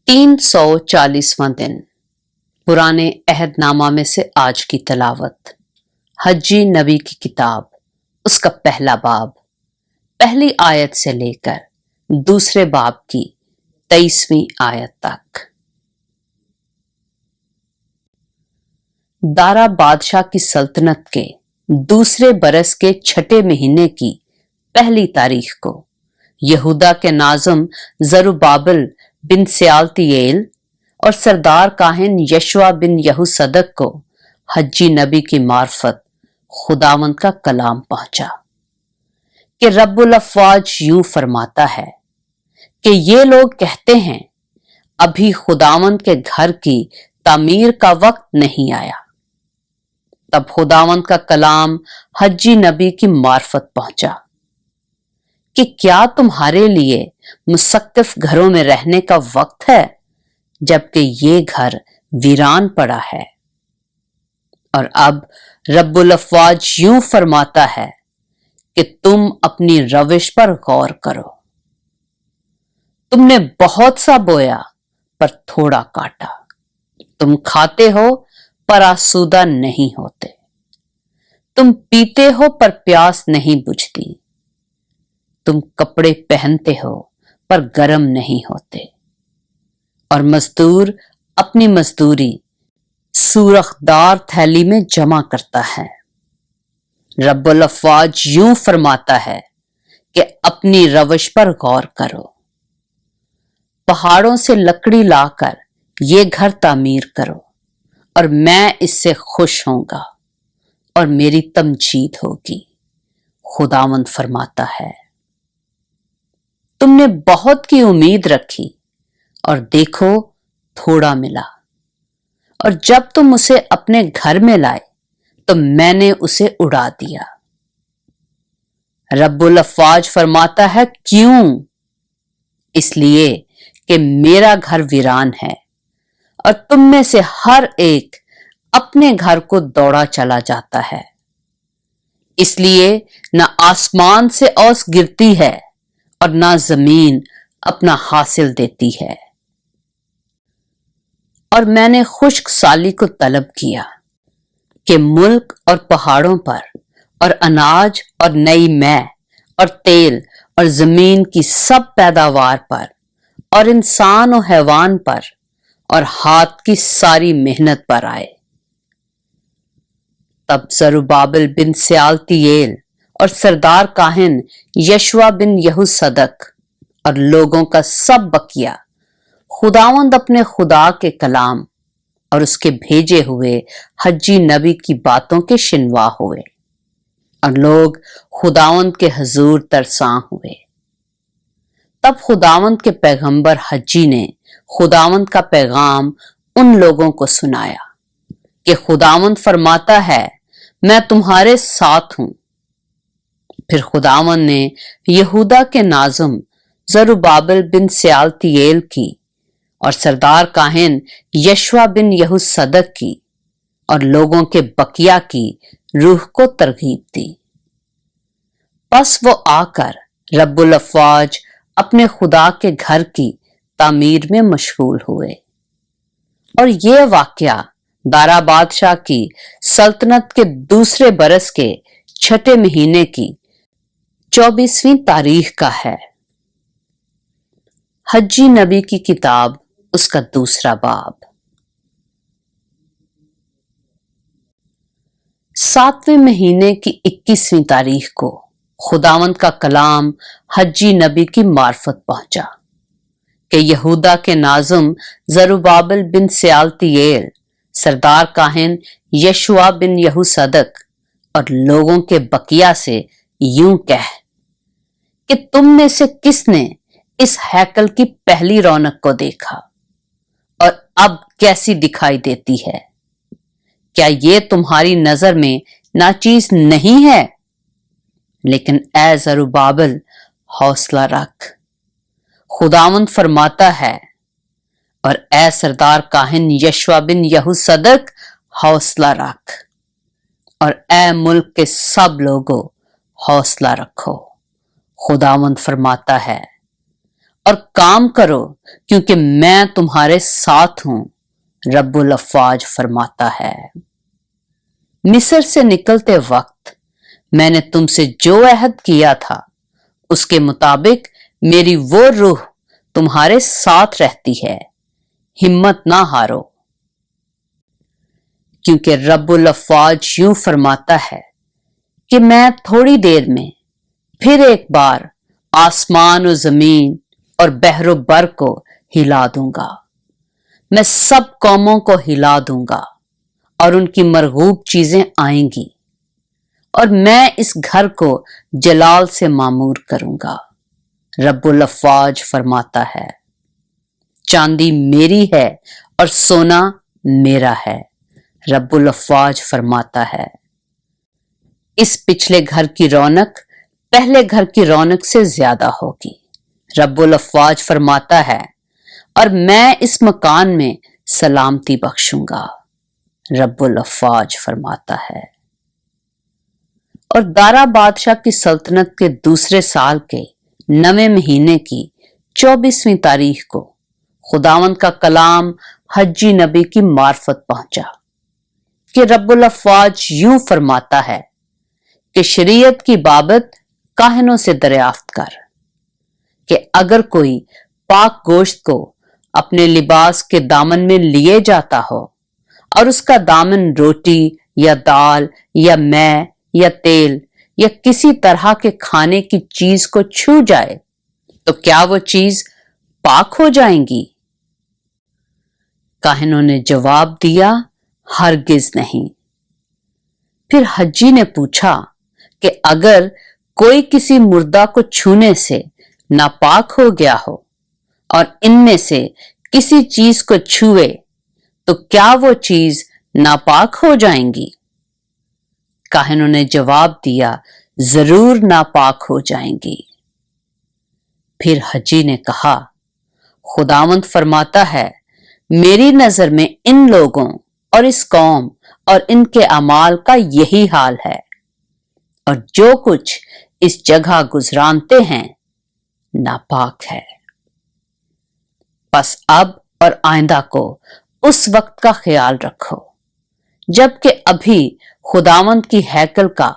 340वां दिन पुराने अहदनामा में से आज की तलावत हज्जी नबी की किताब उसका पहला बाब पहली आयत से लेकर दूसरे बाब की 23वीं आयत तक। दारा बादशाह की सल्तनत के दूसरे बरस के छठे महीने की पहली तारीख को यहूदा के नाज़िम ज़रुब्बाबिल बिन सयालतीएल और सरदार काहिन यशवा बिन यहूसदक को हज्जी नबी की मार्फत खुदावंद का कलाम पहुंचा कि रब्बुल अफ़वाज यूं फरमाता है कि ये लोग कहते हैं अभी खुदावंद के घर की तामीर का वक्त नहीं आया। तब खुदावंद का कलाम हज्जी नबी की मार्फत पहुंचा कि क्या तुम्हारे लिए मुसक्किफ घरों में रहने का वक्त है जबकि ये घर वीरान पड़ा है। और अब रब्बुल अफ़वाज यूं फरमाता है कि तुम अपनी रविश पर गौर करो। तुमने बहुत सा बोया पर थोड़ा काटा, तुम खाते हो पर आसूदा नहीं होते, तुम पीते हो पर प्यास नहीं बुझती, तुम कपड़े पहनते हो पर गर्म नहीं होते, और मजदूर अपनी मजदूरी सूरखदार थैली में जमा करता है। रब्बुल अफ़वाज यूं फरमाता है कि अपनी रविश पर गौर करो। पहाड़ों से लकड़ी लाकर ये घर तामीर करो और मैं इससे खुश होऊंगा और मेरी तमजीद होगी, खुदावंद फरमाता है। तुमने बहुत की उम्मीद रखी और देखो थोड़ा मिला, और जब तुम उसे अपने घर में लाए तो मैंने उसे उड़ा दिया। रब्बुल अफ़वाज फरमाता है, क्यों? इसलिए कि मेरा घर वीरान है और तुम में से हर एक अपने घर को दौड़ा चला जाता है। इसलिए न आसमान से ओस गिरती है और ना जमीन अपना हासिल देती है। और मैंने खुश्क साली को तलब किया कि मुल्क और पहाड़ों पर और अनाज और नई मै और तेल और जमीन की सब पैदावार पर और इंसान और हैवान पर और हाथ की सारी मेहनत पर आए। तब ज़रुब्बाबिल बिन सयालतीएल और सरदार काहिन यशवा बिन यहूसदक और लोगों का सब बकिया खुदावंद अपने खुदा के कलाम और उसके भेजे हुए हज्जी नबी की बातों के शिनवा हुए, और लोग खुदावंद के हुजूर तरसा हुए। तब खुदावंद के पैगंबर हज्जी ने खुदावंद का पैगाम उन लोगों को सुनाया कि खुदावंद फरमाता है, मैं तुम्हारे साथ हूं। फिर खुदावंद ने यहूदा के नाज़िम ज़रुब्बाबिल बिन सयालतीएल की और सरदार काहिन यशवा बिन यहूसदक की और लोगों के बकिया की रूह को तरगीब दी। बस वो आकर रब्बुल अफ़वाज अपने खुदा के घर की तामीर में मशगूल हुए। और ये वाकया दारा बादशाह की सल्तनत के दूसरे बरस के छठे महीने की 24वीं तारीख का है। हज्जी नबी की किताब उसका दूसरा बाब। 7वें महीने की 21वीं तारीख को खुदावंद का कलाम हज्जी नबी की मार्फत पहुंचा कि यहूदा के नाज़िम ज़रुब्बाबिल बिन सयालतीएल, सरदार काहिन यशवा बिन यहूसदक और लोगों के बकिया से यूं कह कि तुम में से किसने इस हैकल की पहली रौनक को देखा और अब कैसी दिखाई देती है? क्या ये तुम्हारी नजर में नाचीज नहीं है? लेकिन ए ज़रुब्बाबिल, हौसला रख, खुदावंद फरमाता है, और ए सरदार काहिन यशवा बिन यहूसदक, हौसला रख, और ए मुल्क के सब लोगों, हौसला रखो, खुदावंद फरमाता है। और काम करो क्योंकि मैं तुम्हारे साथ हूं, रब्बुल अफ़वाज फरमाता है। मिस्र से निकलते वक्त मैंने तुमसे जो अहद किया था उसके मुताबिक मेरी वो रूह तुम्हारे साथ रहती है, हिम्मत ना हारो। क्योंकि रब्बुल अफ़वाज यूं फरमाता है कि मैं थोड़ी देर में फिर एक बार आसमान और जमीन और बहरो बर को हिला दूंगा। मैं सब कौमों को हिला दूंगा और उनकी मरगूब चीजें आएंगी और मैं इस घर को जलाल से मामूर करूंगा, रब्बुल अफ़वाज फरमाता है। चांदी मेरी है और सोना मेरा है, रब्बुल अफ़वाज फरमाता है। इस पिछले घर की रौनक पहले घर की रौनक से ज्यादा होगी, रब्बुल अफ़वाज फरमाता है, और मैं इस मकान में सलामती बख्शूंगा, रब्बुल अफ़वाज फरमाता है। और दारा बादशाह की सल्तनत के दूसरे साल के 9वें महीने की 24वीं तारीख को खुदावंद का कलाम हज्जी नबी की मार्फत पहुंचा कि रब्बुल अफ़वाज यूं फरमाता है कि शरीयत की बाबत काहिनों से दरियाफ्त कर कि अगर कोई पाक गोश्त को अपने लिबास के दामन में लिए जाता हो और उसका दामन रोटी या दाल या मैं या तेल या किसी तरह के खाने की चीज को छू जाए तो क्या वो चीज पाक हो जाएंगी? काहिनों ने जवाब दिया, हरगिज नहीं। फिर हज्जी ने पूछा कि अगर कोई किसी मुर्दा को छूने से नापाक हो गया हो और इनमें से किसी चीज को छुए तो क्या वो चीज नापाक हो जाएंगी? काहिनों ने जवाब दिया, जरूर नापाक हो जाएंगी। फिर हज्जी ने कहा, खुदावंद फरमाता है, मेरी नजर में इन लोगों और इस कौम और इनके अमाल का यही हाल है और जो कुछ इस जगह गुजरानते हैं नापाक है। बस अब और आइंदा को उस वक्त का ख्याल रखो जबकि अभी खुदावंद की हैकल का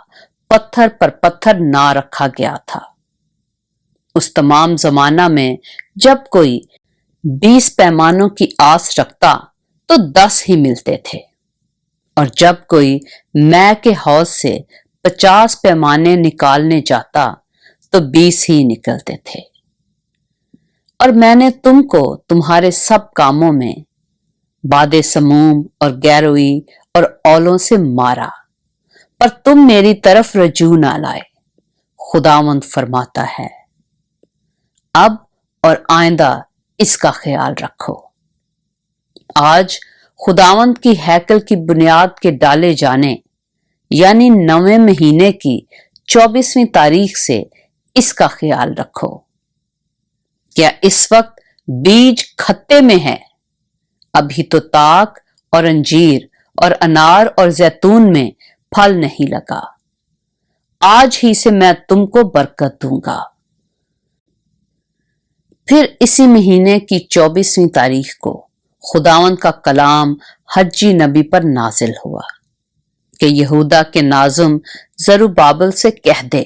पत्थर पर पत्थर ना रखा गया था। उस तमाम जमाना में जब कोई 20 पैमानों की आस रखता तो 10 ही मिलते थे और जब कोई मैं के हौज से 50 पैमाने निकालने जाता तो 20 ही निकलते थे। और मैंने तुमको तुम्हारे सब कामों में बादे समूम और गैरोई और औलों से मारा पर तुम मेरी तरफ रजू ना लाए, खुदावंद फरमाता है। अब और आइंदा इसका ख्याल रखो। आज खुदावंद की हैकल की बुनियाद के डाले जाने यानी 9वें महीने की 24वीं तारीख से इसका ख्याल रखो। क्या इस वक्त बीज खत्ते में है? अभी तो ताक और अंजीर और अनार और जैतून में फल नहीं लगा। आज ही से मैं तुमको बरकत दूंगा। फिर इसी महीने की 24वीं तारीख को खुदावंद का कलाम हज्जी नबी पर नाजिल हुआ कि यहूदा के नाजुम जरुब्बाबिल से कह दे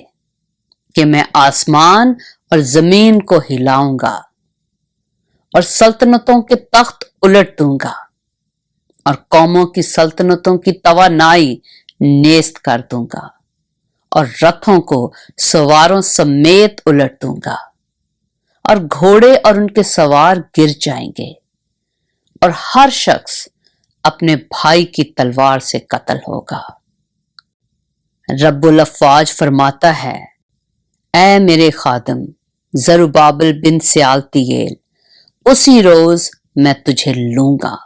कि मैं आसमान और जमीन को हिलाऊंगा और सल्तनतों के तख्त उलट दूंगा और कौमों की सल्तनतों की तवानाई नेस्त कर दूंगा और रथों को सवारों समेत उलट दूंगा और घोड़े और उनके सवार गिर जाएंगे और हर शख्स अपने भाई की तलवार से कत्ल होगा। रब्बुल अफ़वाज फरमाता है, ऐ मेरे खादम जरुब्बाबिल बिन सियालतीएल, उसी रोज मैं तुझे लूंगा,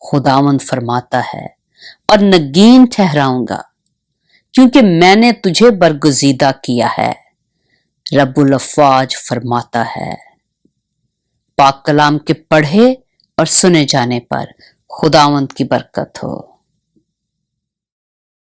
खुदावंद फरमाता है, और नगीन ठहराऊंगा क्योंकि मैंने तुझे बरगुजीदा किया है, रब्बुल अफ़वाज फरमाता है। पाक कलाम के पढ़े और सुने जाने पर खुदावंद की बरकत हो।